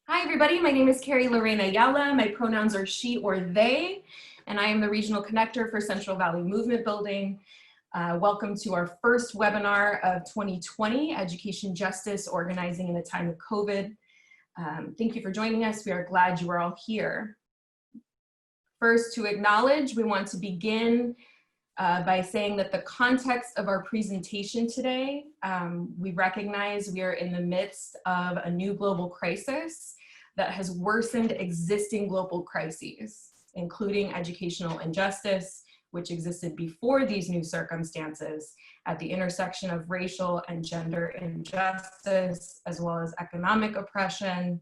Hi, everybody. My name is Carrie Lorena Ayala. My pronouns are she or they, and I am the Regional Connector for Central Valley Movement Building. Welcome to our first webinar of 2020, Education Justice, Organizing in a Time of COVID. Thank you for joining us. We are glad you are all here. First, to acknowledge, we want to begin by saying that the context of our presentation today, we recognize we are in the midst of a new global crisis that has worsened existing global crises, including educational injustice, which existed before these new circumstances at the intersection of racial and gender injustice, as well as economic oppression,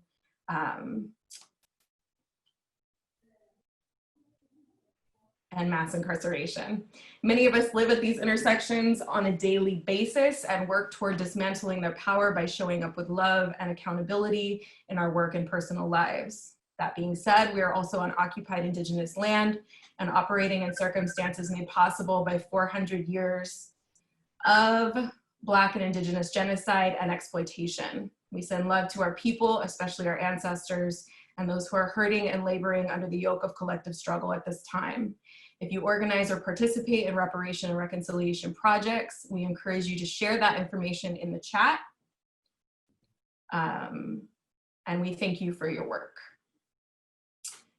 and mass incarceration. Many of us live at these intersections on a daily basis and work toward dismantling their power by showing up with love and accountability in our work and personal lives. That being said, we are also on occupied Indigenous land and operating in circumstances made possible by 400 years of Black and Indigenous genocide and exploitation. We send love to our people, especially our ancestors, and those who are hurting and laboring under the yoke of collective struggle at this time. If you organize or participate in reparation and reconciliation projects, we encourage you to share that information in the chat. And we thank you for your work.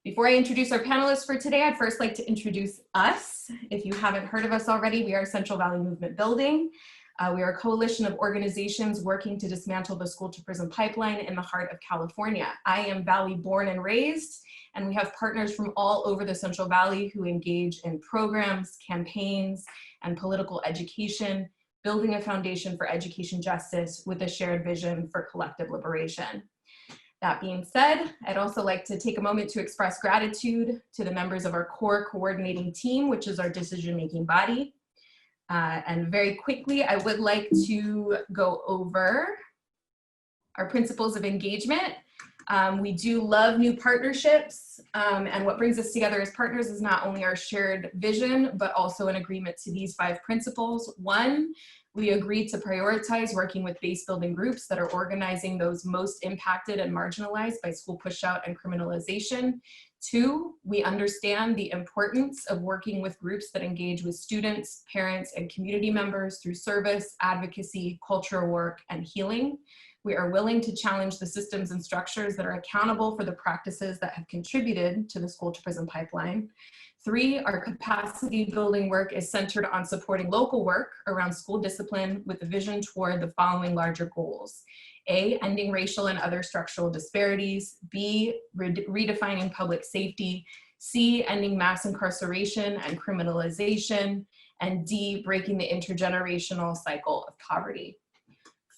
Before I introduce our panelists for today, I'd first like to introduce us. If you haven't heard of us already, we are Central Valley Movement Building. We are a coalition of organizations working to dismantle the school to prison pipeline in the heart of California. I am Valley born and raised, and we have partners from all over the Central Valley who engage in programs, campaigns, and political education, building a foundation for education justice with a shared vision for collective liberation. That being said, I'd also like to take a moment to express gratitude to the members of our core coordinating team, which is our decision-making body. And very quickly, I would like to go over our principles of engagement. We do love new partnerships, and what brings us together as partners is not only our shared vision, but also an agreement to these 5 principles. 1, we agree to prioritize working with base building groups that are organizing those most impacted and marginalized by school pushout and criminalization. 2, we understand the importance of working with groups that engage with students, parents, and community members through service, advocacy, cultural work, and healing. We are willing to challenge the systems and structures that are accountable for the practices that have contributed to the school to prison pipeline. 3, our capacity building work is centered on supporting local work around school discipline with a vision toward the following larger goals. A, ending racial and other structural disparities. B, redefining public safety. C, ending mass incarceration and criminalization. And D, breaking the intergenerational cycle of poverty.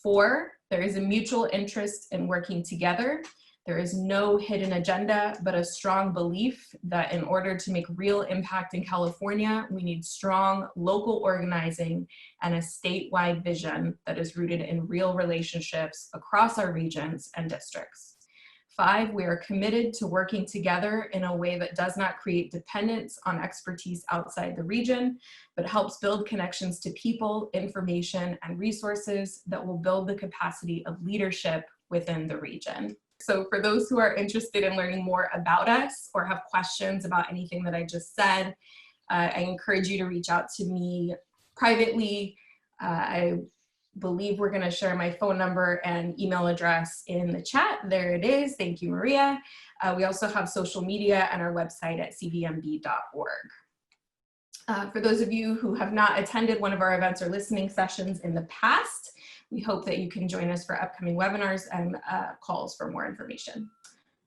4, there is a mutual interest in working together. There is no hidden agenda, but a strong belief that in order to make real impact in California, we need strong local organizing and a statewide vision that is rooted in real relationships across our regions and districts. 5, we are committed to working together in a way that does not create dependence on expertise outside the region, but helps build connections to people, information, and resources that will build the capacity of leadership within the region. So for those who are interested in learning more about us or have questions about anything that I just said, I encourage you to reach out to me privately. I believe we're going to share my phone number and email address in the chat. There it is. Thank you, Maria. We also have social media and our website at cvmb.org. For those of you who have not attended one of our events or listening sessions in the past, we hope that you can join us for upcoming webinars and calls for more information.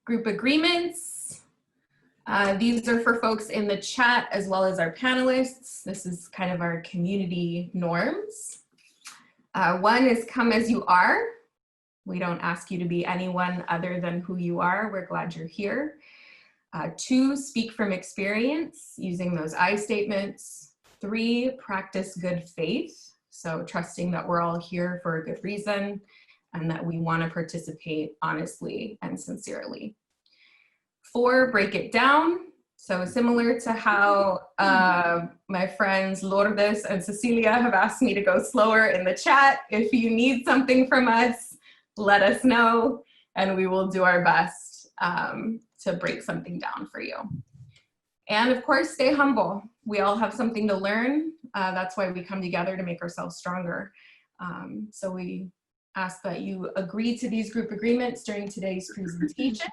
Group agreements. These are for folks in the chat as well as our panelists. This is kind of our community norms. 1 is come as you are. We don't ask you to be anyone other than who you are. We're glad you're here. 2, speak from experience using those I statements. 3, practice good faith. So trusting that we're all here for a good reason and that we want to participate honestly and sincerely. 4, break it down. So similar to how my friends Lourdes and Cecilia have asked me to go slower in the chat, if you need something from us, let us know. and we will do our best to break something down for you. And of course, stay humble. We all have something to learn. That's why we come together, to make ourselves stronger. So we ask that you agree to these group agreements during today's presentation.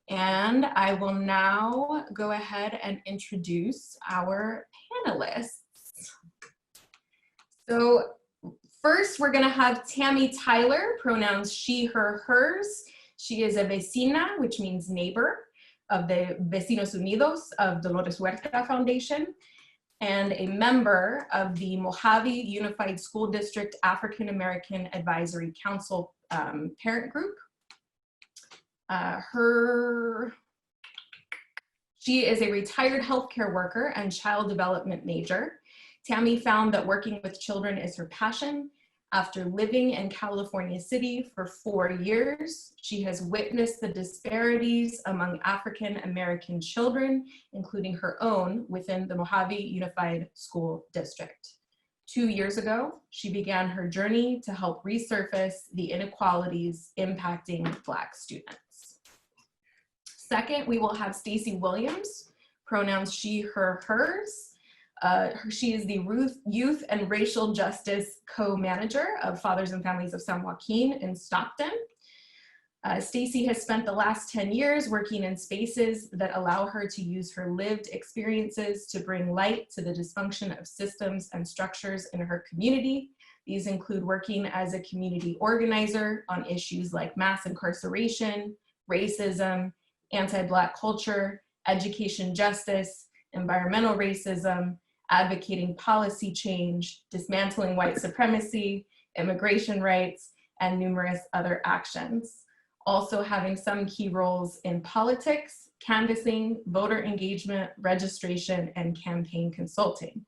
And I will now go ahead and introduce our panelists. So first, we're gonna have Tammy Tyler, pronouns she, her, hers. She is a vecina, which means neighbor, of the Vecinos Unidos of Dolores Huerta Foundation, and a member of the Mojave Unified School District African American Advisory Council parent group. She is a retired healthcare worker and child development major. Tammy found that working with children is her passion. After living in California City for 4 years, she has witnessed the disparities among African American children, including her own, within the Mojave Unified School District. 2 years ago, she began her journey to help resurface the inequalities impacting Black students. Second, we will have Stacy Williams, pronouns she, her, hers. She is the Youth and Racial Justice Co-Manager of Fathers and Families of San Joaquin in Stockton. Stacy has spent the last 10 years working in spaces that allow her to use her lived experiences to bring light to the dysfunction of systems and structures in her community. These include working as a community organizer on issues like mass incarceration, racism, anti-Black culture, education justice, environmental racism, advocating policy change, dismantling white supremacy, immigration rights, and numerous other actions. Also having some key roles in politics, canvassing, voter engagement, registration, and campaign consulting.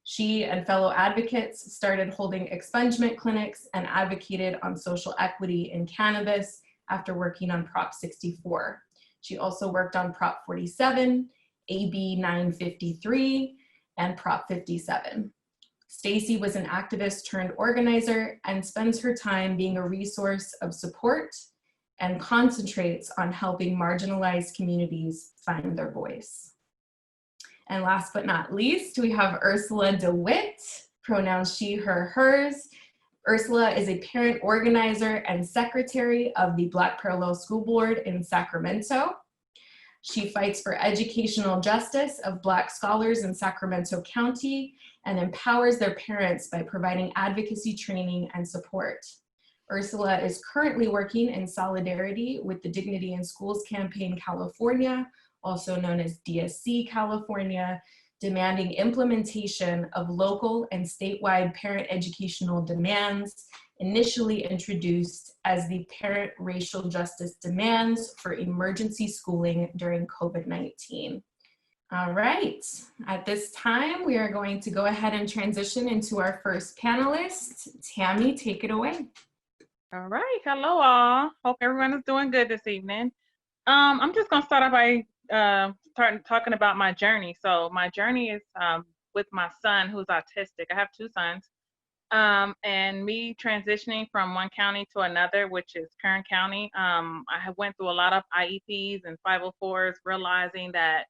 She and fellow advocates started holding expungement clinics and advocated on social equity in cannabis after working on Prop 64. She also worked on Prop 47, AB 953, and Prop 57. Stacy was an activist turned organizer and spends her time being a resource of support and concentrates on helping marginalized communities find their voice. And last but not least, we have Ursula DeWitt, pronouns she, her, hers. Ursula is a parent organizer and secretary of the Black Parallel School Board in Sacramento. She fights for educational justice of Black scholars in Sacramento County and empowers their parents by providing advocacy training and support. Ursula is currently working in solidarity with the Dignity in Schools Campaign California, also known as DSC California, demanding implementation of local and statewide parent educational demands, initially introduced as the Parent Racial Justice Demands for Emergency Schooling during COVID-19. All right, at this time, we are going to go ahead and transition into our first panelist. Tammy, take it away. All right, hello all. Hope everyone is doing good this evening. I'm just gonna start off by talking about my journey. So my journey is with my son who's autistic. I have 2 sons. And me transitioning from one county to another, which is Kern County. I went through a lot of IEPs and 504s, realizing that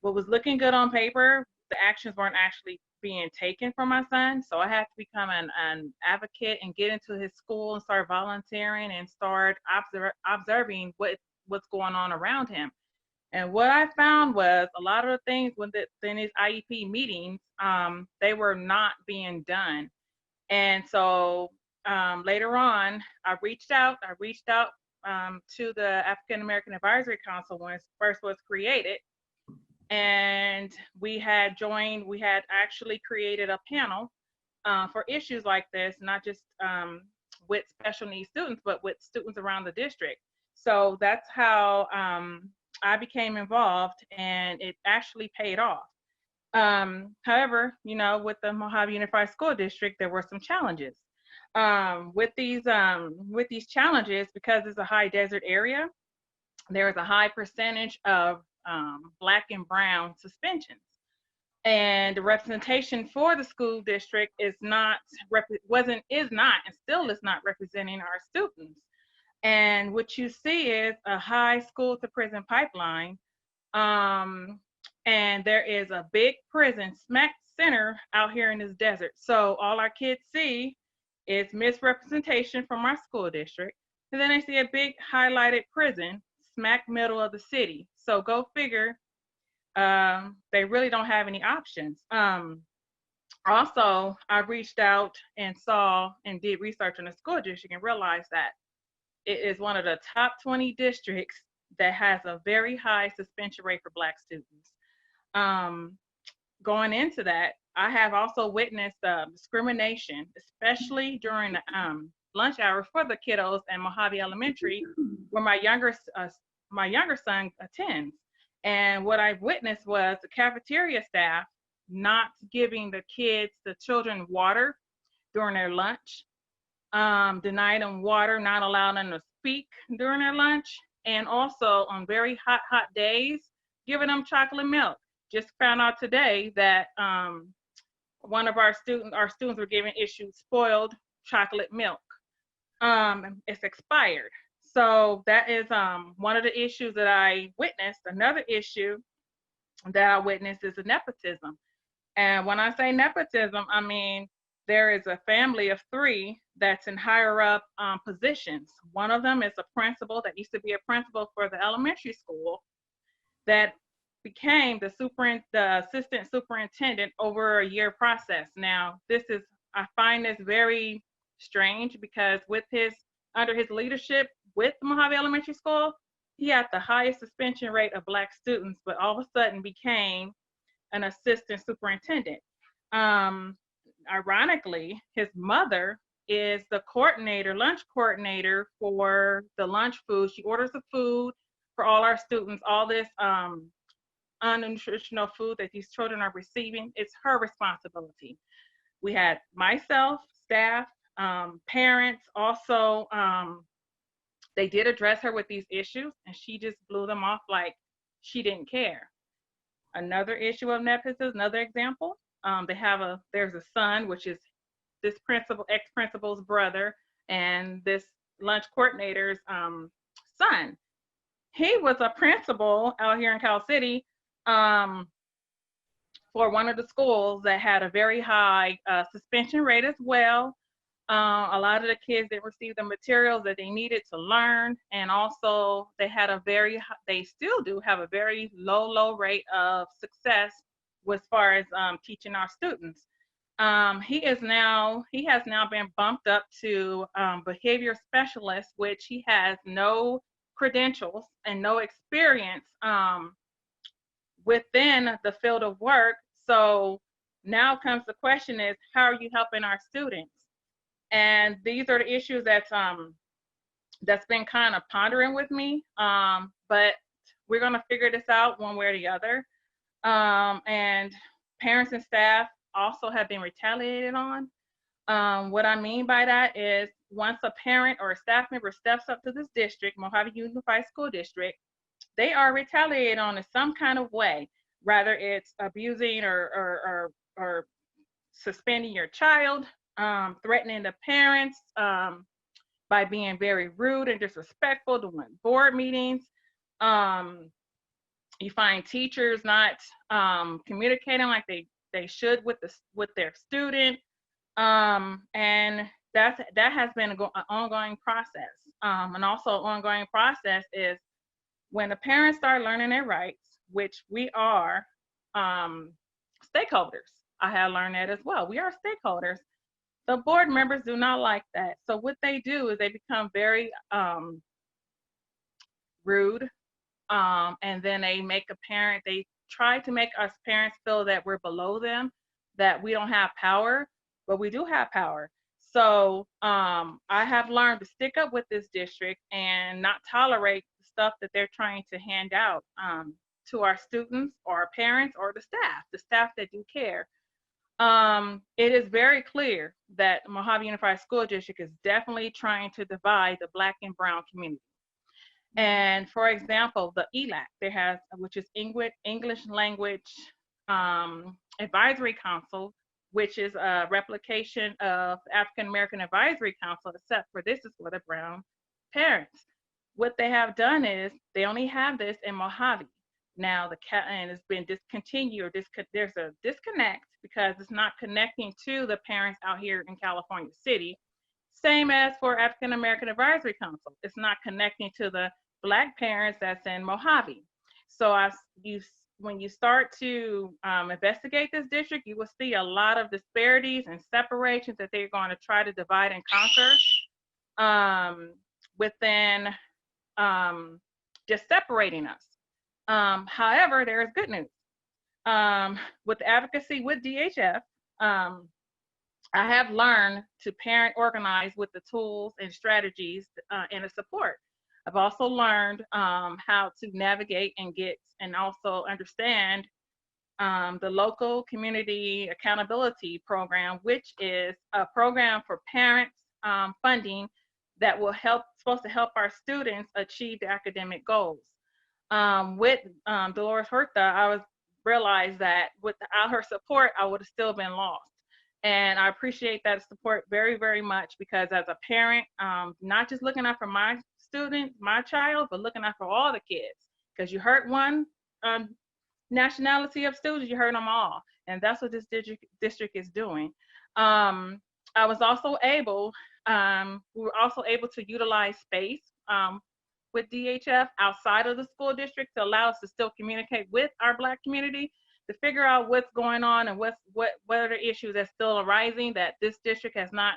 what was looking good on paper, the actions weren't actually being taken for my son. So I had to become an advocate and get into his school and start volunteering and start observing what's going on around him. And what I found was a lot of the things in these IEP meetings, they were not being done. And so later on, I reached out to the African American Advisory Council when it first was created. And we had actually created a panel for issues like this, not just with special needs students, but with students around the district. So that's how I became involved, and it actually paid off. However, with the Mojave Unified School District, there were some challenges. With these challenges, because it's a high desert area, there is a high percentage of Black and brown suspensions. And the representation for the school district is not and still is not representing our students. And what you see is a high school to prison pipeline. And there is a big prison smack center out here in this desert. So all our kids see is misrepresentation from our school district. And then they see a big highlighted prison smack middle of the city. So go figure, they really don't have any options. Also, I reached out and saw and did research on the school district and realized that it is one of the top 20 districts that has a very high suspension rate for Black students. Going into that, I have also witnessed discrimination, especially during the lunch hour for the kiddos at Mojave Elementary, where my younger son attends. And what I've witnessed was the cafeteria staff not giving the children water during their lunch, denying them water, not allowing them to speak during their lunch, and also on very hot days, giving them chocolate milk. Just found out today that one of our students were given issued spoiled chocolate milk. It's expired. So that is one of the issues that I witnessed. Another issue that I witnessed is the nepotism. And when I say nepotism, I mean there is a family of 3 that's in higher up positions. One of them is a principal that used to be a principal for the elementary school that became the assistant superintendent over a year process. Now, I find this very strange because under his leadership with the Mojave Elementary School, he had the highest suspension rate of Black students, but all of a sudden became an assistant superintendent. Ironically, his mother is the lunch coordinator for the lunch food. She orders the food for all our students, all this unnutritional food that these children are receiving. It's her responsibility. We had myself, staff, parents also. They did address her with these issues and she just blew them off like she didn't care. Another issue of nepotism, another example, there's a son, which is this ex-principal's brother, and this lunch coordinator's son. He was a principal out here in Cal City for one of the schools that had a very high suspension rate as well. A lot of the kids didn't receive the materials that they needed to learn, and also they still do have a very low rate of success as far as teaching our students. He has now been bumped up to behavior specialist, which he has no credentials and no experience within the field of work. So now comes the question is, how are you helping our students? And these are the issues that's been kind of pondering with me, but we're gonna figure this out one way or the other. And parents and staff also have been retaliated on. What I mean by that is once a parent or a staff member steps up to this district, Mojave Unified School District, they are retaliated on in some kind of way, whether it's abusing or suspending your child, threatening the parents by being very rude and disrespectful during board meetings. You find teachers not communicating like they should with their student, and that has been an ongoing process. And also an ongoing process is when the parents start learning their rights, which we are stakeholders. I have learned that as well. We are stakeholders. The board members do not like that. So what they do is they become very rude, and then they try to make us parents feel that we're below them, that we don't have power, but we do have power. So I have learned to stick up with this district and not tolerate the stuff that they're trying to hand out to our students or our parents or the staff that do care. It is very clear that Mojave Unified School District is definitely trying to divide the Black and Brown community. And for example, the ELAC, which is English Language Advisory Council, which is a replication of African American Advisory Council, except for this is for the brown parents. What they have done is they only have this in Mojave. Now and it's been discontinued, or there's a disconnect because it's not connecting to the parents out here in California City. Same as for African American Advisory Council. It's not connecting to the Black parents that's in Mojave. So when you start to investigate this district, you will see a lot of disparities and separations that they're going to try to divide and conquer within just separating us. However, there is good news. With advocacy with DHF, I have learned to parent organize with the tools and strategies and the support. I've also learned how to navigate and also understand the local community accountability program, which is a program for parents funding that will supposed to help our students achieve their academic goals. With Dolores Huerta, I realized that without her support, I would have still been lost. And I appreciate that support very, very much, because as a parent, not just looking out for my student, my child, but looking out for all the kids, because you hurt one nationality of students, you hurt them all. And that's what this district is doing. I was also able, we were also able to utilize space with DHF outside of the school district to allow us to still communicate with our Black community, to figure out what's going on and what are the issues that's still arising that this district has not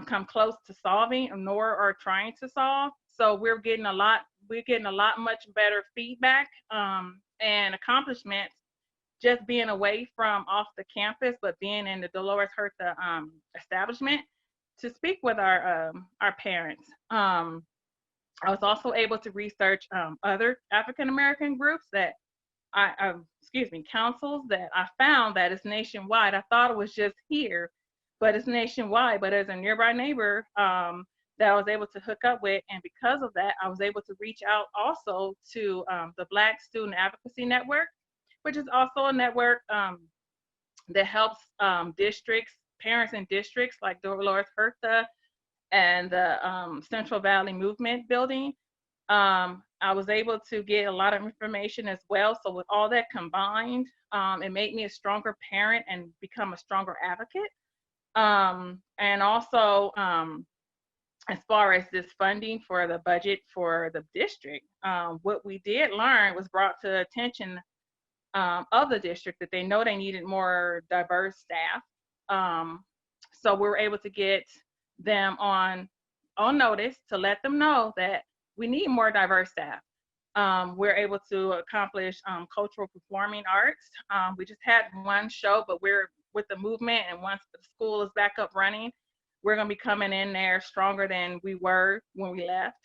come close to solving nor are trying to solve. So we're getting a lot much better feedback and accomplishments just being away from off the campus, but being in the Dolores Huerta establishment to speak with our parents. I was also able to research other African American groups that councils that I found that it's nationwide. I thought it was just here, but it's nationwide. But as a nearby neighbor that I was able to hook up with, and because of that, I was able to reach out also to the Black Student Advocacy Network, which is also a network that helps districts, parents in districts like Dolores Huerta and the Central Valley Movement Building. I was able to get a lot of information as well. So with all that combined, it made me a stronger parent and become a stronger advocate. And also, as far as this funding for the budget for the district, what we did learn was brought to attention of the district that they know they needed more diverse staff. So we were able to get them on notice to let them know that we need more diverse staff. We're able to accomplish cultural performing arts. We just had one show, but we're with the movement, and once the school is back up running, we're gonna be coming in there stronger than we were when we left.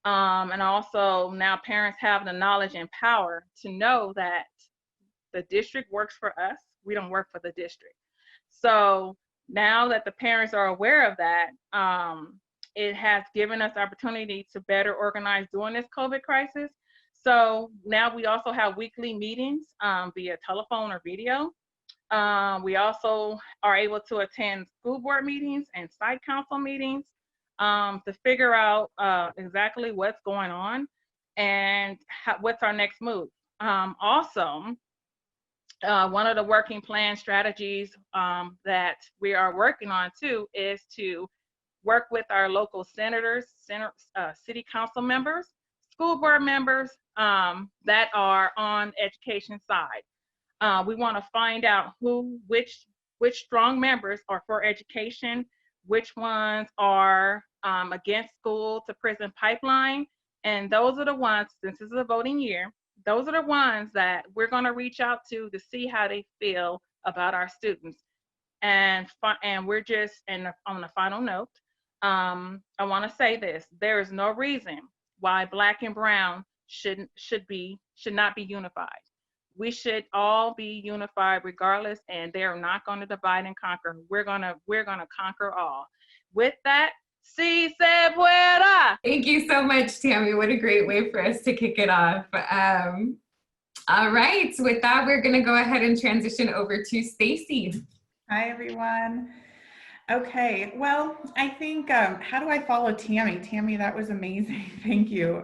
And also now parents have the knowledge and power to know that the district works for us. We don't work for the district. So now that the parents are aware of that, it has given us opportunity to better organize during this COVID crisis. So now we also have weekly meetings via telephone or video. We also are able to attend school board meetings and site council meetings to figure out exactly what's going on and what's our next move. Also, one of the working plan strategies that we are working on too is to work with our local senators, city council members, school board members that are on education side. We want to find out which strong members are for education, which ones are against school to prison pipeline, and those are the ones, since this is a voting year, those are the ones that we're going to reach out to see how they feel about our students. And we're just, and on a final note, I want to say this: there is no reason why Black and Brown should not be unified. We should all be unified regardless, and they're not going to divide and conquer. We're gonna conquer all. With that, si se pueda. Thank you so much, Tammy. What a great way for us to kick it off. All right, with that, we're gonna go ahead and transition over to Stacy. Hi, everyone. Okay, well, I think, how do I follow Tammy? Tammy, that was amazing. Thank you.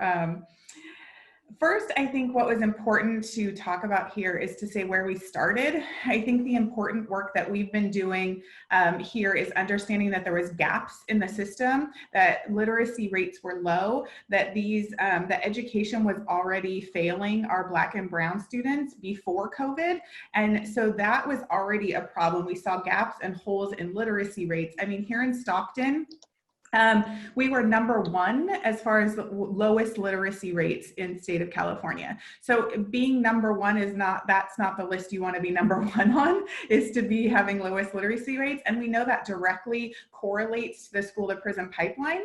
First, I think what was important to talk about here is to say where we started. I think the important work that we've been doing here is understanding that there was gaps in the system, that literacy rates were low, that that education was already failing our Black and Brown students before COVID. And so that was already a problem. We saw gaps and holes in literacy rates. I mean, here in Stockton, we were #1 as far as the lowest literacy rates in the state of California. So being #1 is that's not the list you want to be #1 on, is to be having lowest literacy rates. And we know that directly correlates to the school to prison pipeline.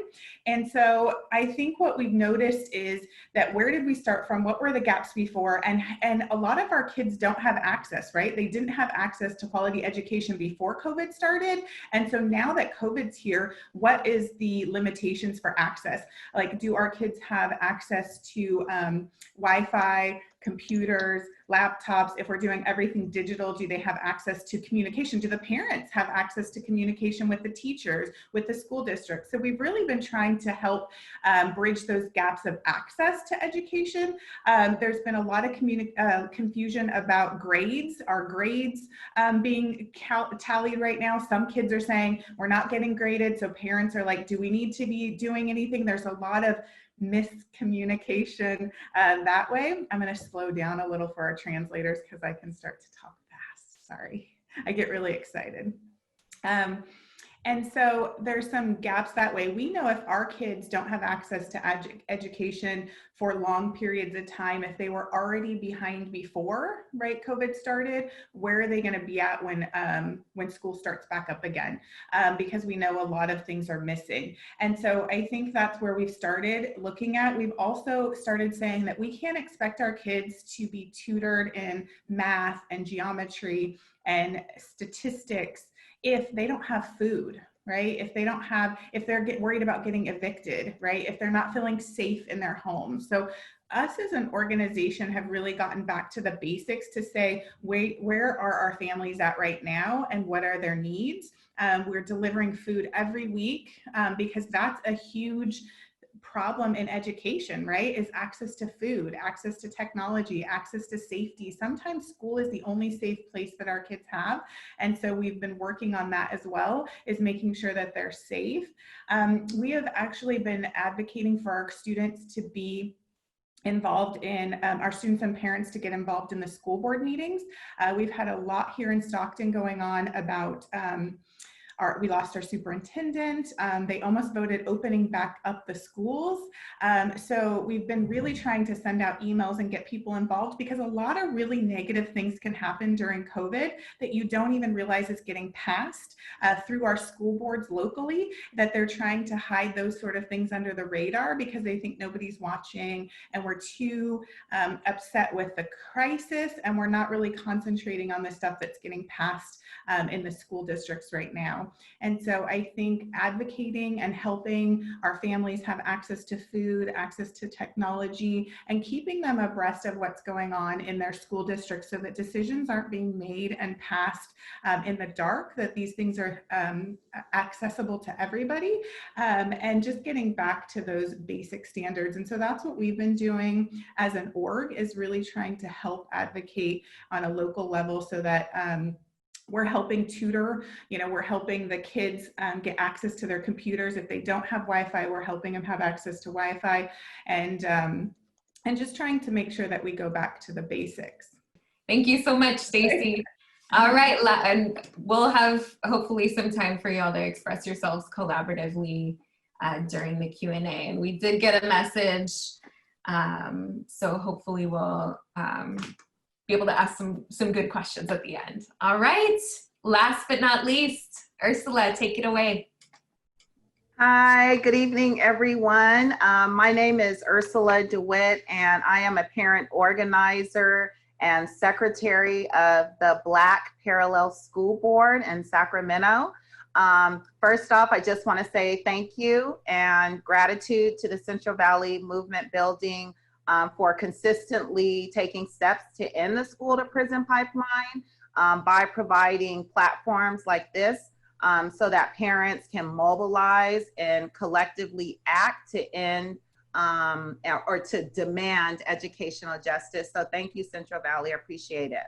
And so I think what we've noticed is that where did we start from? What were the gaps before? And a lot of our kids don't have access, right? They didn't have access to quality education before COVID started. And so now that COVID's here, what is the limitations for access? Like, do our kids have access to Wi-Fi, computers, laptops? If we're doing everything digital, do they have access to communication? Do the parents have access to communication with the teachers, with the school district? So we've really been trying to help bridge those gaps of access to education. There's been a lot of confusion about grades. Our grades being tallied right now. Some kids are saying we're not getting graded. So parents are like, do we need to be doing anything? There's a lot of miscommunication that way. I'm going to slow down a little for our translators because I can start to talk fast. Sorry, I get really excited. And so there's some gaps that way. We know if our kids don't have access to education for long periods of time, if they were already behind before, right, COVID started, where are they going to be at when school starts back up again? Because we know a lot of things are missing. And so I think that's where we've started looking at. We've also started saying that we can't expect our kids to be tutored in math and geometry and statistics if they don't have food, right? If they're worried about getting evicted, right? If they're not feeling safe in their home. So us as an organization have really gotten back to the basics to say, where are our families at right now and what are their needs? We're delivering food every week because that's a huge problem in education, right? Is access to food, access to technology, access to safety. Sometimes school is the only safe place that our kids have. And so we've been working on that as well, is making sure that they're safe. We have actually been advocating for our students to be involved in our students and parents to get involved in the school board meetings. We've had a lot here in Stockton going on about we lost our superintendent. They almost voted opening back up the schools. So we've been really trying to send out emails and get people involved because a lot of really negative things can happen during COVID that you don't even realize is getting passed through our school boards locally, that they're trying to hide those sort of things under the radar because they think nobody's watching and we're too upset with the crisis and we're not really concentrating on the stuff that's getting passed in the school districts right now. And so I think advocating and helping our families have access to food, access to technology, and keeping them abreast of what's going on in their school districts so that decisions aren't being made and passed in the dark, that these things are accessible to everybody, and just getting back to those basic standards. And so that's what we've been doing as an org, is really trying to help advocate on a local level so that we're helping tutor, we're helping the kids get access to their computers. If they don't have Wi-Fi, we're helping them have access to Wi-Fi, and just trying to make sure that we go back to the basics. Thank you so much, Stacy. All right, and we'll have hopefully some time for y'all to express yourselves collaboratively during the Q&A. And we did get a message, so hopefully we'll be able to ask some good questions at the end. All right, last but not least, Ursula, take it away. Hi, good evening, everyone. My name is Ursula DeWitt, and I am a parent organizer and secretary of the Black Parallel School Board in Sacramento. First off, I just want to say thank you and gratitude to the Central Valley Movement Building for consistently taking steps to end the school to prison pipeline by providing platforms like this so that parents can mobilize and collectively act to end or to demand educational justice. So thank you, Central Valley, I appreciate it.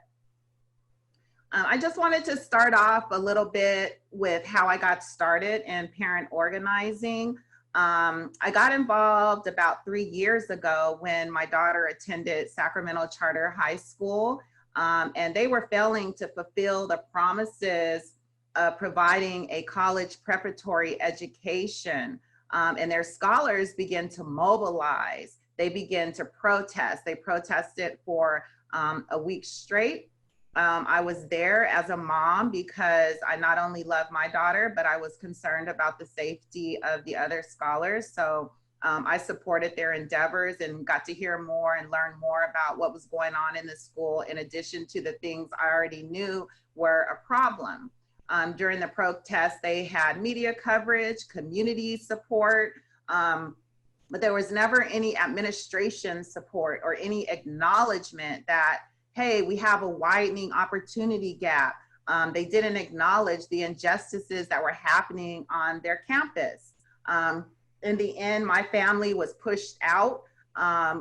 I just wanted to start off a little bit with how I got started in parent organizing. I got involved about 3 years ago when my daughter attended Sacramento Charter High School, and they were failing to fulfill the promises of providing a college preparatory education. And their scholars began to mobilize. They began to protest. They protested for a week straight. I was there as a mom because I not only love my daughter, but I was concerned about the safety of the other scholars. So I supported their endeavors and got to hear more and learn more about what was going on in the school, in addition to the things I already knew were a problem. During the protest, they had media coverage, community support, but there was never any administration support or any acknowledgement that, hey, we have a widening opportunity gap. They didn't acknowledge the injustices that were happening on their campus. In the end, my family was pushed out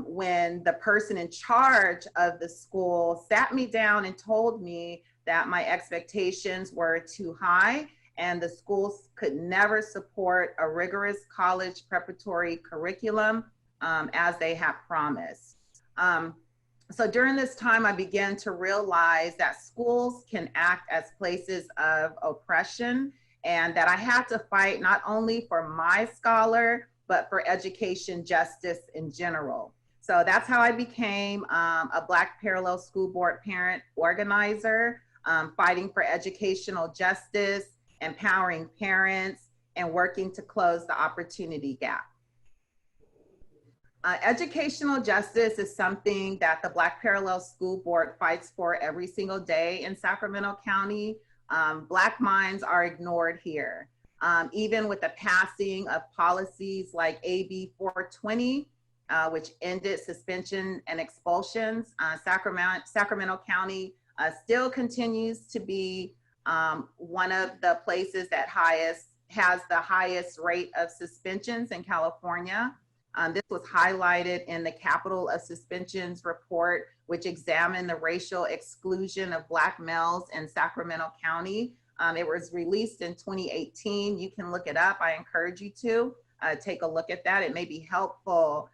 when the person in charge of the school sat me down and told me that my expectations were too high and the schools could never support a rigorous college preparatory curriculum as they had promised. So during this time, I began to realize that schools can act as places of oppression and that I had to fight not only for my scholar, but for education justice in general. So that's how I became a Black Parallel School Board parent organizer, fighting for educational justice, empowering parents, and working to close the opportunity gap. Educational justice is something that the Black Parallel School Board fights for every single day in Sacramento County. Black minds are ignored here. Even with the passing of policies like AB 420, which ended suspension and expulsions, Sacramento County still continues to be one of the places that has the highest rate of suspensions in California. This was highlighted in the Capital of Suspensions report, which examined the racial exclusion of Black males in Sacramento County. It was released in 2018. You can look it up. I encourage you to take a look at that. It may be helpful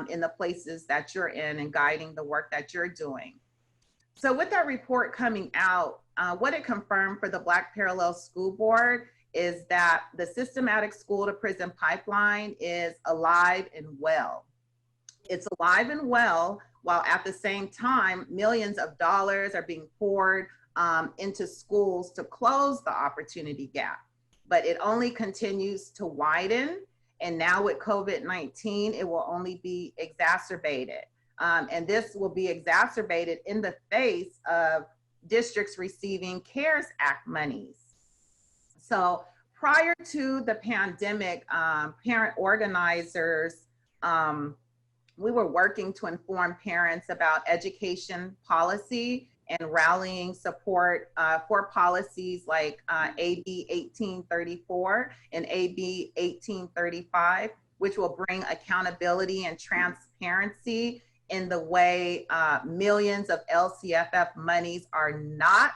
in the places that you're in and guiding the work that you're doing. So with that report coming out, what it confirmed for the Black Parallel School Board is that the systematic school to prison pipeline is alive and well. It's alive and well, while at the same time, millions of dollars are being poured into schools to close the opportunity gap. But it only continues to widen. And now with COVID-19, it will only be exacerbated. And this will be exacerbated in the face of districts receiving CARES Act monies. So prior to the pandemic, parent organizers, we were working to inform parents about education policy and rallying support for policies like AB 1834 and AB 1835, which will bring accountability and transparency in the way millions of LCFF monies are not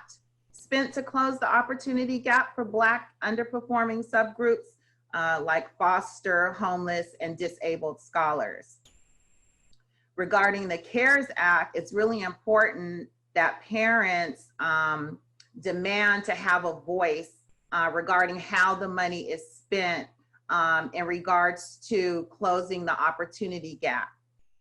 spent to close the opportunity gap for Black underperforming subgroups like foster, homeless, and disabled scholars. Regarding the CARES Act, it's really important that parents demand to have a voice regarding how the money is spent in regards to closing the opportunity gap.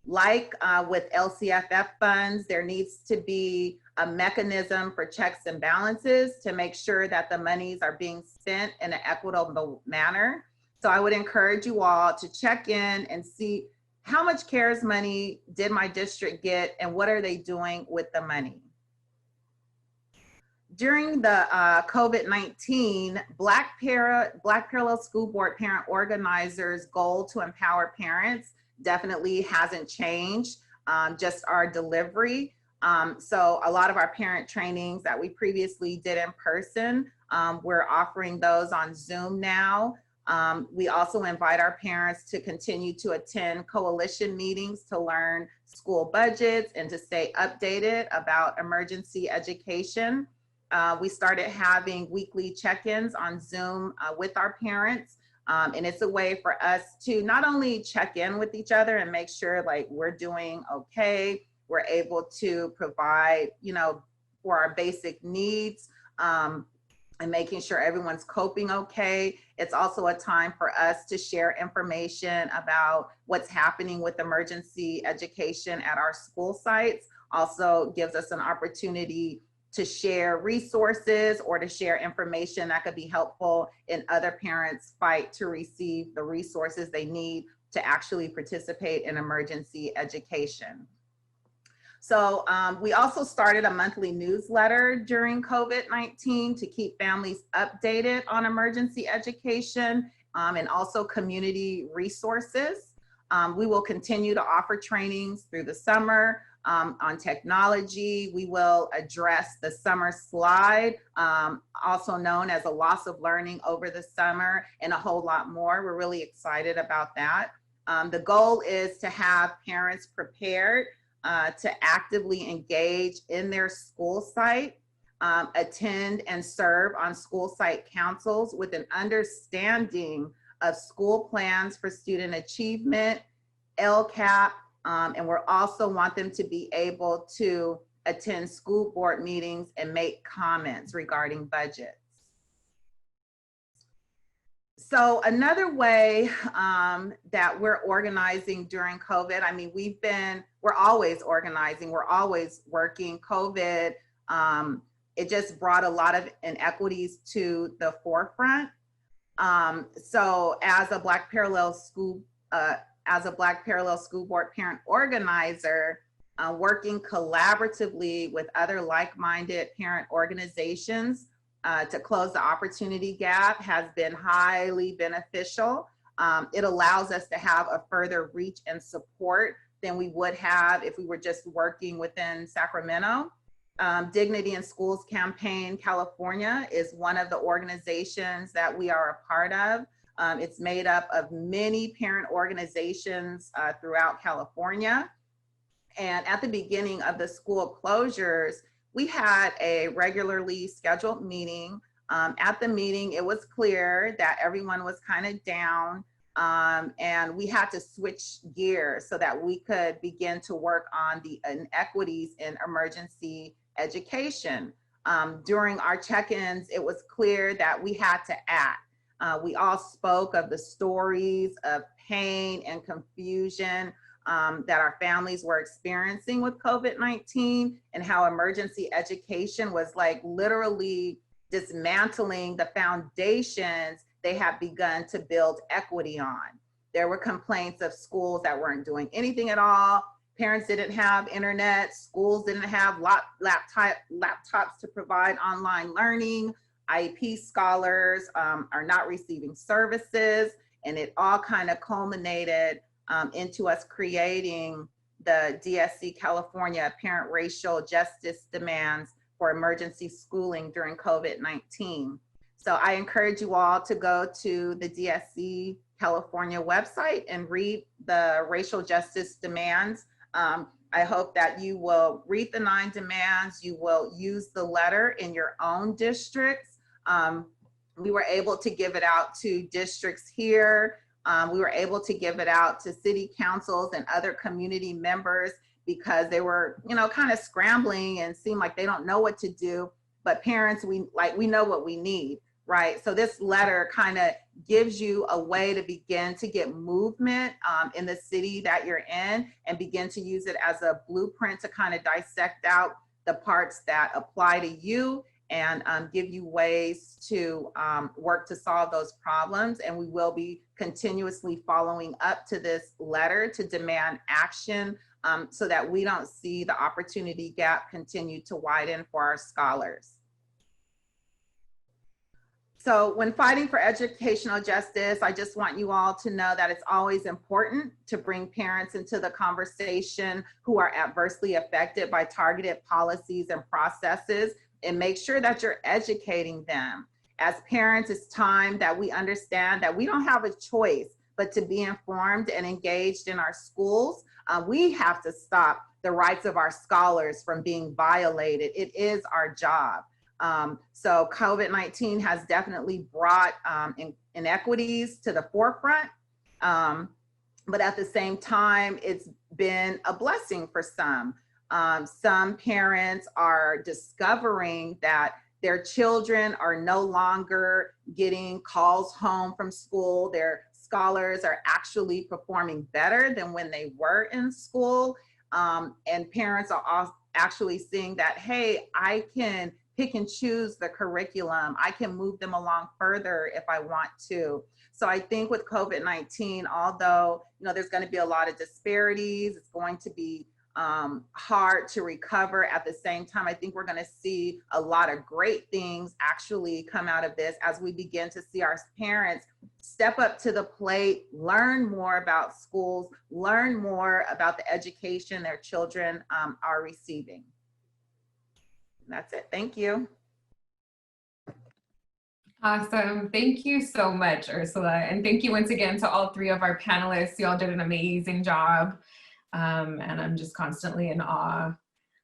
Like with LCFF funds, there needs to be a mechanism for checks and balances to make sure that the monies are being spent in an equitable manner. So I would encourage you all to check in and see how much CARES money did my district get and what are they doing with the money. During the COVID-19, Black Parallel School Board parent organizers' goal to empower parents definitely hasn't changed, just our delivery. So a lot of our parent trainings that we previously did in person, we're offering those on Zoom now. We also invite our parents to continue to attend coalition meetings to learn school budgets and to stay updated about emergency education. We started having weekly check-ins on Zoom with our parents. And it's a way for us to not only check in with each other and make sure like we're doing okay, we're able to provide, you know, for our basic needs, and making sure everyone's coping okay. It's also a time for us to share information about what's happening with emergency education at our school sites. Also gives us an opportunity to share resources or to share information that could be helpful in other parents' fight to receive the resources they need to actually participate in emergency education. So we also started a monthly newsletter during COVID-19 to keep families updated on emergency education and also community resources. We will continue to offer trainings through the summer on technology. We will address the summer slide, also known as a loss of learning over the summer, and a whole lot more. We're really excited about that. The goal is to have parents prepared to actively engage in their school site, attend and serve on school site councils with an understanding of school plans for student achievement, LCAP, and we also want them to be able to attend school board meetings and make comments regarding budgets. So another way that we're organizing during COVID, I mean, we're always organizing, we're always working. COVID, it just brought a lot of inequities to the forefront. So as a Black Parallel School Board parent organizer, working collaboratively with other like-minded parent organizations, to close the opportunity gap has been highly beneficial. It allows us to have a further reach and support than we would have if we were just working within Sacramento. Dignity in Schools Campaign California is one of the organizations that we are a part of. It's made up of many parent organizations throughout California. And at the beginning of the school closures, we had a regularly scheduled meeting. At the meeting, it was clear that everyone was kind of down, and we had to switch gears so that we could begin to work on the inequities in emergency education. During our check-ins, it was clear that we had to act. We all spoke of the stories of pain and confusion that our families were experiencing with COVID-19, and how emergency education was like literally dismantling the foundations they had begun to build equity on. There were complaints of schools that weren't doing anything at all. Parents didn't have internet, schools didn't have laptops to provide online learning. IEP scholars are not receiving services, and it all kind of culminated into us creating the DSC California Parent Racial Justice Demands for Emergency Schooling during COVID-19. So I encourage you all to go to the DSC California website and read the racial justice demands. I hope that you will read the 9 demands, you will use the letter in your own districts. We were able to give it out to districts here. We were able to give it out to city councils and other community members because they were, you know, kind of scrambling and seemed like they don't know what to do. But parents, we know what we need, right? So this letter kind of gives you a way to begin to get movement in the city that you're in, and begin to use it as a blueprint to kind of dissect out the parts that apply to you, and give you ways to work to solve those problems. And we will be continuously following up to this letter to demand action so that we don't see the opportunity gap continue to widen for our scholars. So when fighting for educational justice, I just want you all to know that it's always important to bring parents into the conversation who are adversely affected by targeted policies and processes, and make sure that you're educating them. As parents, it's time that we understand that we don't have a choice but to be informed and engaged in our schools. We have to stop the rights of our scholars from being violated. It is our job. So COVID-19 has definitely brought inequities to the forefront, but at the same time, it's been a blessing for some. Some parents are discovering that their children are no longer getting calls home from school. Their scholars are actually performing better than when they were in school. And parents are also actually seeing that, hey, I can pick and choose the curriculum. I can move them along further if I want to. So I think with COVID-19, although there's going to be a lot of disparities, it's going to be hard to recover. At the same time, I think we're going to see a lot of great things actually come out of this as we begin to see our parents step up to the plate, learn more about schools, learn more about the education their children are receiving. That's it. Thank you. Awesome. Thank you so much, Ursula. And thank you once again to all three of our panelists. You all did an amazing job. And I'm just constantly in awe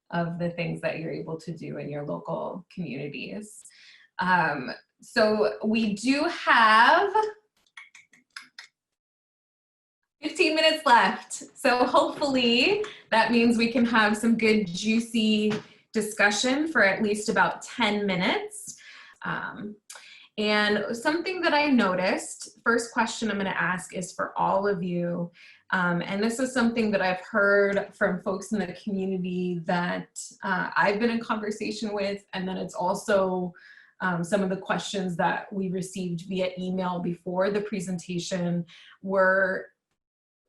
of the things that you're able to do in your local communities. So we do have 15 minutes left. So hopefully that means we can have some good, juicy discussion for at least about 10 minutes. And something that I noticed, first question I'm going to ask is for all of you. And this is something that I've heard from folks in the community that I've been in conversation with, and then it's also some of the questions that we received via email before the presentation were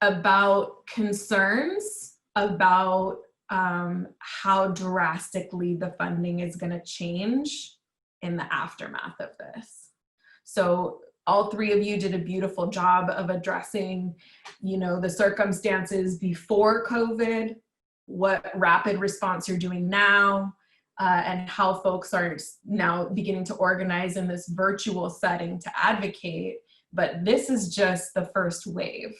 about concerns about how drastically the funding is going to change in the aftermath of this. So all three of you did a beautiful job of addressing, the circumstances before COVID, what rapid response you're doing now, and how folks are now beginning to organize in this virtual setting to advocate. But this is just the first wave.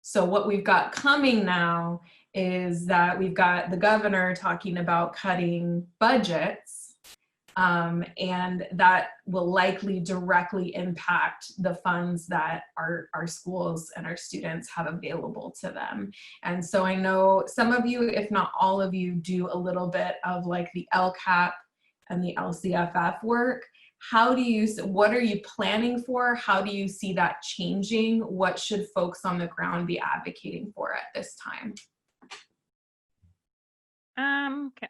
So what we've got coming now is that we've got the governor talking about cutting budgets, and that will likely directly impact the funds that our schools and our students have available to them. And so I know some of you, if not all of you, do a little bit of like the LCAP and the LCFF work. What are you planning for? How do you see that changing? What should folks on the ground be advocating for at this time?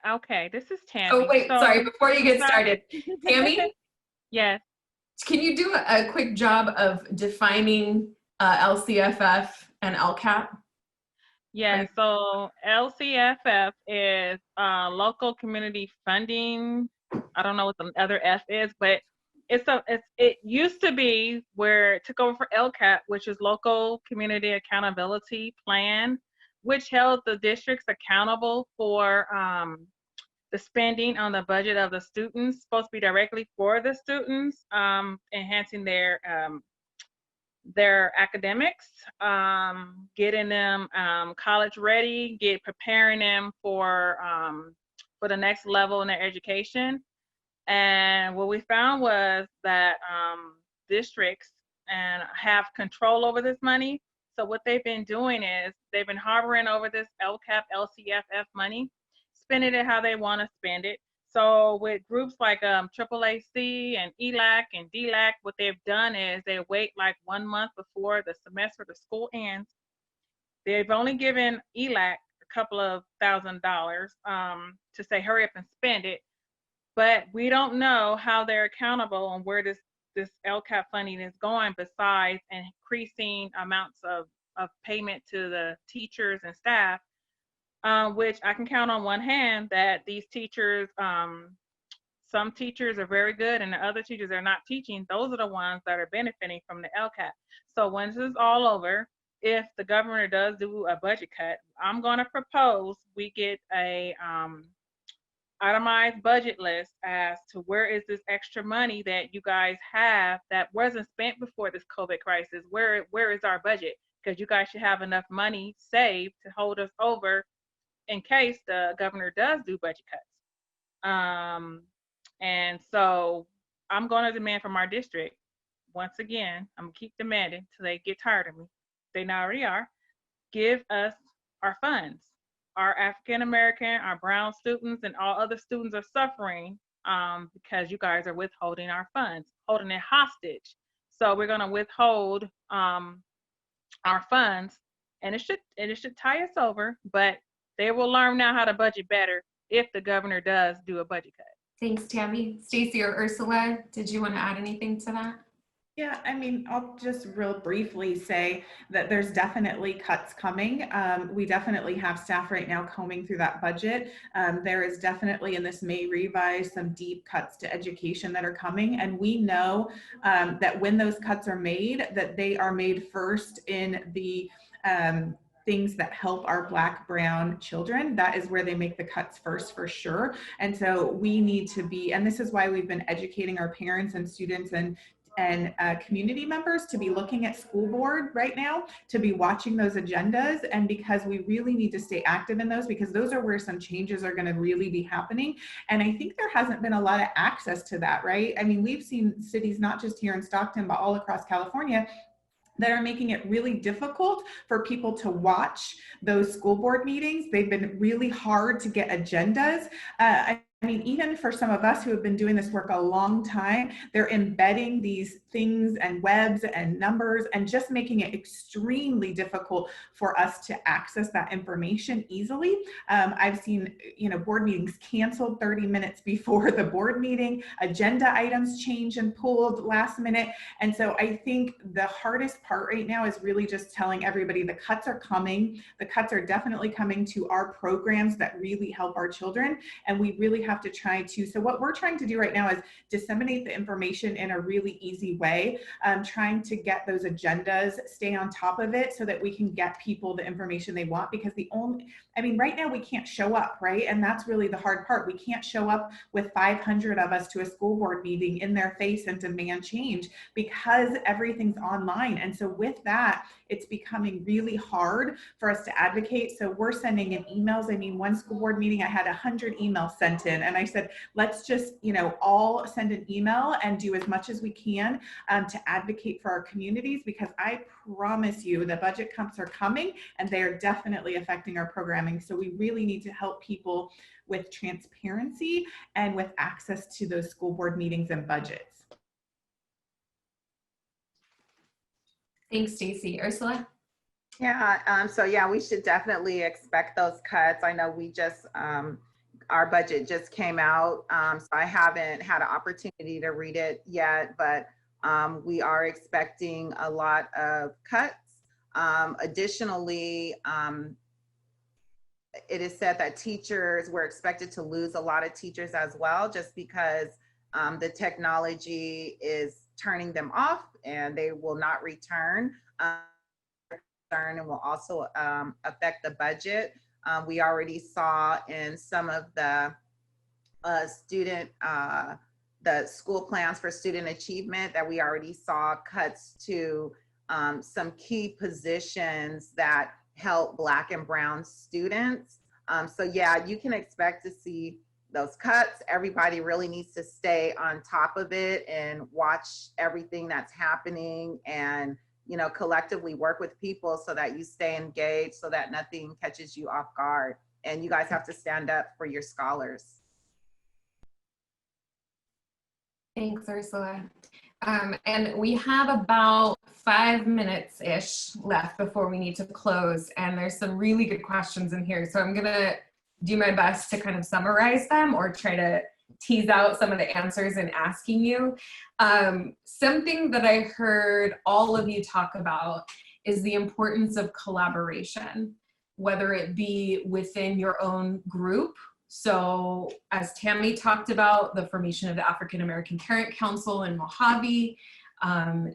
Okay, this is Tammy. Oh, wait, sorry, before you get started, Tammy? Yes. Can you do a quick job of defining LCFF and LCAP? Yeah, so LCFF is local community funding. I don't know what the other F is, but it used to be where it took over for LCAP, which is Local Community Accountability Plan, which held the districts accountable for the spending on the budget of the students, supposed to be directly for the students, enhancing their academics, getting them college ready, preparing them for the next level in their education. And what we found was that districts have control over this money. So what they've been doing is they've been harboring over this LCAP, LCFF money, spending it how they want to spend it. So with groups like AAAC and ELAC and DLAC, what they've done is they wait like 1 month before the semester, the school ends. They've only given ELAC a couple of $1,000s to say, hurry up and spend it. But we don't know how they're accountable on where this LCAP funding is going, besides increasing amounts of payment to the teachers and staff, which I can count on one hand that these teachers some teachers are very good and the other teachers are not teaching, those are the ones that are benefiting from the LCAP. So when this is all over, if the governor does do a budget cut, I'm going to propose we get a itemized budget list as to where is this extra money that you guys have that wasn't spent before this COVID crisis. Where is our budget? Because you guys should have enough money saved to hold us over in case the governor does do budget cuts. And so I'm going to demand from our district, once again, I'm going to keep demanding till they get tired of me. They not already are. Give us our funds. Our African American, our brown students, and all other students are suffering because you guys are withholding our funds, holding it hostage. So we're going to withhold our funds, and it should tie us over. But they will learn now how to budget better if the governor does do a budget cut. Thanks, Tammy. Stacy or Ursula, did you want to add anything to that? Yeah, I mean, I'll just real briefly say that there's definitely cuts coming. We definitely have staff right now combing through that budget. There is definitely in this May revise some deep cuts to education that are coming. And we know that when those cuts are made, that they are made first in the things that help our Black, brown children. That is where they make the cuts first, for sure. And so we need to be, and this is why we've been educating our parents and students and community members to be looking at school board right now, to be watching those agendas, and because we really need to stay active in those, because those are where some changes are going to really be happening. And I think there hasn't been a lot of access to that, right? I mean, we've seen cities, not just here in Stockton, but all across California, that are making it really difficult for people to watch those school board meetings. They've been really hard to get agendas. I mean, even for some of us who have been doing this work a long time, they're embedding these things and webs and numbers and just making it extremely difficult for us to access that information easily. I've seen, board meetings canceled 30 minutes before the board meeting, agenda items changed and pulled last minute. And so I think the hardest part right now is really just telling everybody the cuts are coming. The cuts are definitely coming to our programs that really help our children. And we really have to try to, so what we're trying to do right now is disseminate the information in a really easy way, trying to get those agendas, stay on top of it so that we can get people the information they want, because right now we can't show up, right? And that's really the hard part. We can't show up with 500 of us to a school board meeting in their face and demand change because everything's online. And so with that, it's becoming really hard for us to advocate. So we're sending in emails. I mean, one school board meeting, I had 100 emails sent in, and I said, let's just, all send an email and do as much as we can to advocate for our communities, because I promise you the budget cuts are coming and they are definitely affecting our programming. So we really need to help people with transparency and with access to those school board meetings and budgets. Thanks, Stacy. Ursula? Yeah, so yeah, we should definitely expect those cuts. I know we just, our budget just came out, so I haven't had an opportunity to read it yet, but we are expecting a lot of cuts. Additionally, it is said that teachers were expected to lose a lot of teachers as well, just because the technology is turning them off and they will not return. And will also affect the budget. We already saw in some of the the school plans for student achievement that we already saw cuts to some key positions that help Black and brown students. So yeah, you can expect to see those cuts. Everybody really needs to stay on top of it and watch everything that's happening, and collectively work with people so that you stay engaged, so that nothing catches you off guard. And you guys have to stand up for your scholars. Thanks, Ursula. And we have about 5 minutes-ish left before we need to close, and there's some really good questions in here. So I'm gonna do my best to kind of summarize them or try to tease out some of the answers in asking you. Something that I heard all of you talk about is the importance of collaboration, whether it be within your own group. So as Tammy talked about, the formation of the African American Parent Council in Mojave,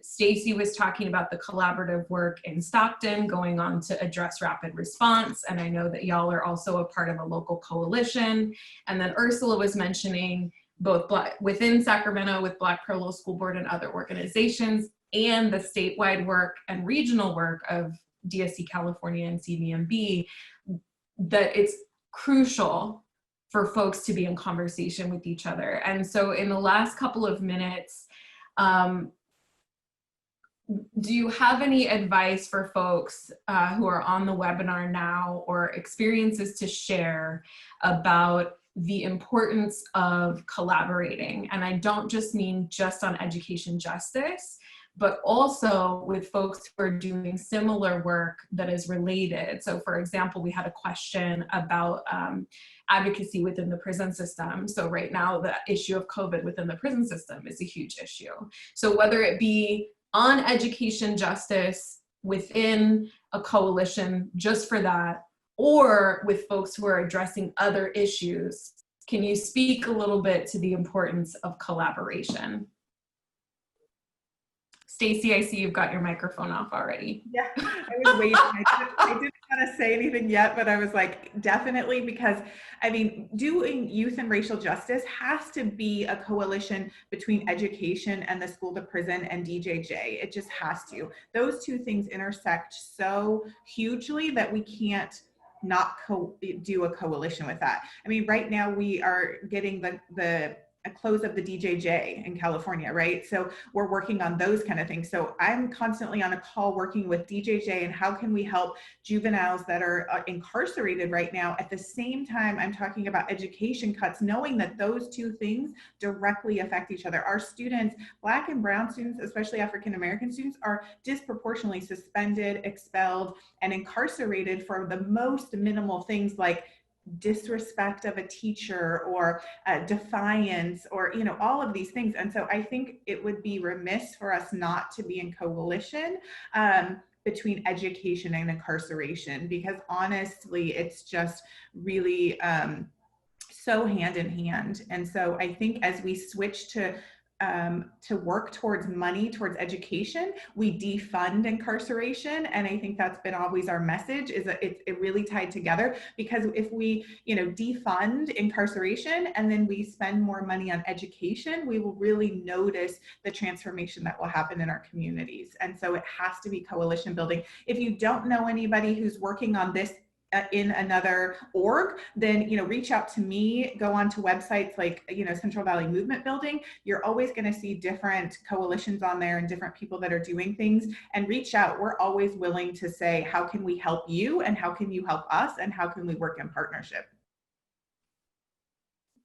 Stacy was talking about the collaborative work in Stockton going on to address rapid response. And I know that y'all are also a part of a local coalition. And then Ursula was mentioning both within Sacramento with Black Parallel School Board and other organizations, and the statewide work and regional work of DSC California and CVMB, that it's crucial for folks to be in conversation with each other. And so in the last couple of minutes, do you have any advice for folks who are on the webinar now, or experiences to share about the importance of collaborating? And I don't just mean just on education justice, but also with folks who are doing similar work that is related. So for example, we had a question about advocacy within the prison system. So right now, the issue of COVID within the prison system is a huge issue. So whether it be on education justice within a coalition just for that, or with folks who are addressing other issues, can you speak a little bit to the importance of collaboration? Stacy, I see you've got your microphone off already. Yeah, I was waiting. I didn't want to say anything yet, but I was like, definitely, because I mean, doing youth and racial justice has to be a coalition between education and the school to prison and DJJ. It just has to. Those two things intersect so hugely that we can't not do a coalition with that. I mean, right now we are getting the close of the DJJ in California, right? So we're working on those kind of things. So I'm constantly on a call working with DJJ and how can we help juveniles that are incarcerated right now. At the same time, I'm talking about education cuts, knowing that those two things directly affect each other. Our students, Black and brown students, especially African American students, are disproportionately suspended, expelled, and incarcerated for the most minimal things like disrespect of a teacher or defiance, or all of these things. And so I think it would be remiss for us not to be in coalition between education and incarceration, because honestly it's just really so hand in hand. And so I think as we switch to work towards money, towards education, we defund incarceration. And I think that's been always our message, is that it really tied together, because if we, defund incarceration and then we spend more money on education, we will really notice the transformation that will happen in our communities. And so it has to be coalition building. If you don't know anybody who's working on this in another org, then reach out to me. Go on to websites like Central Valley Movement Building. You're always going to see different coalitions on there and different people that are doing things, and reach out. We're always willing to say, how can we help you, and how can you help us, and how can we work in partnership?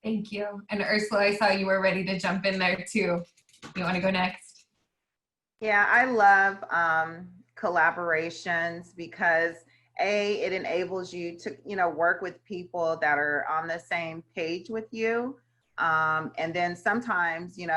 Thank you. And Ursula, I saw you were ready to jump in there too. You want to go next? Yeah, I love collaborations because it enables you to, work with people that are on the same page with you. And then sometimes, you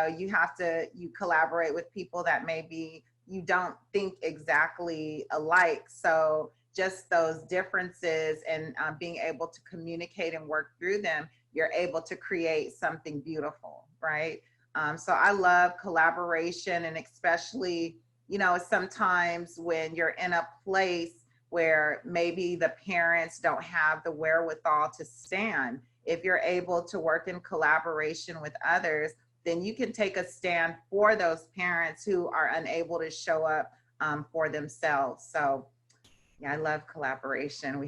collaborate with people that maybe you don't think exactly alike. So just those differences and being able to communicate and work through them, you're able to create something beautiful, right? So I love collaboration, and especially, sometimes when you're in a place where maybe the parents don't have the wherewithal to stand. If you're able to work in collaboration with others, then you can take a stand for those parents who are unable to show up for themselves. So yeah, I love collaboration.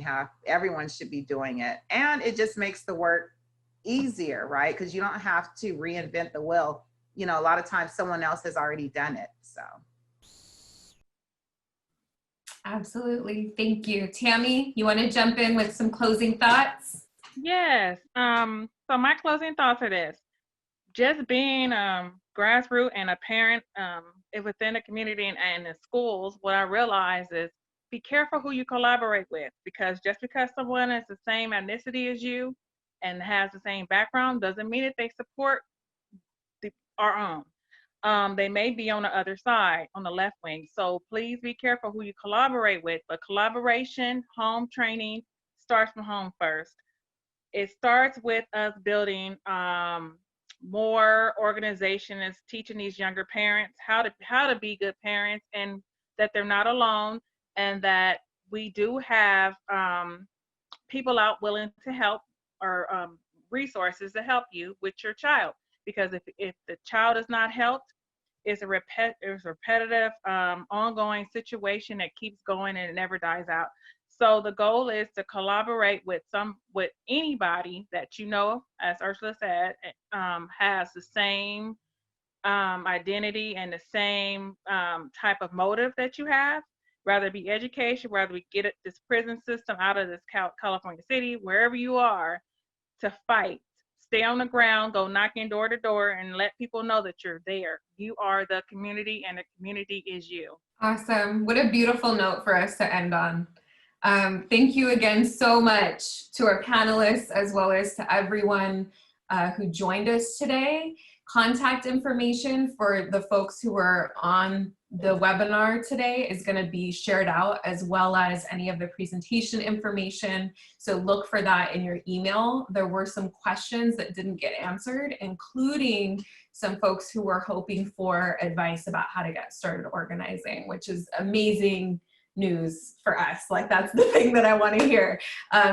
Everyone should be doing it. And it just makes the work easier, right? Because you don't have to reinvent the wheel. A lot of times someone else has already done it, so. Absolutely. Thank you. Tammy, you want to jump in with some closing thoughts? Yes. So my closing thoughts are this: just being grassroots and a parent within the community and in schools, what I realize is be careful who you collaborate with, because just because someone is the same ethnicity as you and has the same background doesn't mean that they support our own. They may be on the other side, on the left wing. So please be careful who you collaborate with. But collaboration, home training starts from home first. it starts with us building more organization, is teaching these younger parents how to be good parents, and that they're not alone, and that we do have people out willing to help, or resources to help you with your child. Because if the child is not helped, it's a repetitive, ongoing situation that keeps going and it never dies out. So the goal is to collaborate with anybody that you know, as Ursula said, has the same identity and the same type of motive that you have, whether it be education, whether we get this prison system out of this California city, wherever you are, to fight. Stay on the ground, go knocking door to door, and let people know that you're there. You are the community, and the community is you. Awesome. What a beautiful note for us to end on. Thank you again so much to our panelists, as well as to everyone who joined us today. Contact information for the folks who were on the webinar today is going to be shared out, as well as any of the presentation information. So look for that in your email. There were some questions that didn't get answered, including some folks who were hoping for advice about how to get started organizing, which is amazing news for us. Like, that's the thing that I want to hear.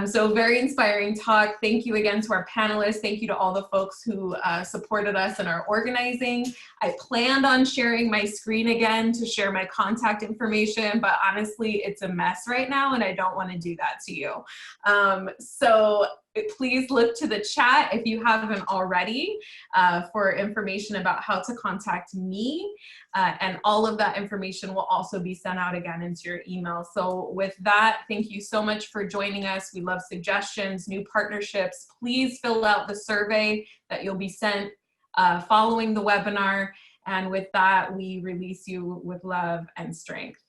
So very inspiring talk. Thank you again to our panelists. Thank you to all the folks who supported us in our organizing. I planned on sharing my screen again to share my contact information, but honestly, it's a mess right now and I don't want to do that to you. So please look to the chat if you haven't already for information about how to contact me. And all of that information will also be sent out again into your email. So with that, thank you so much for joining us. We love suggestions, new partnerships. Please fill out the survey that you'll be sent following the webinar. And with that, we release you with love and strength.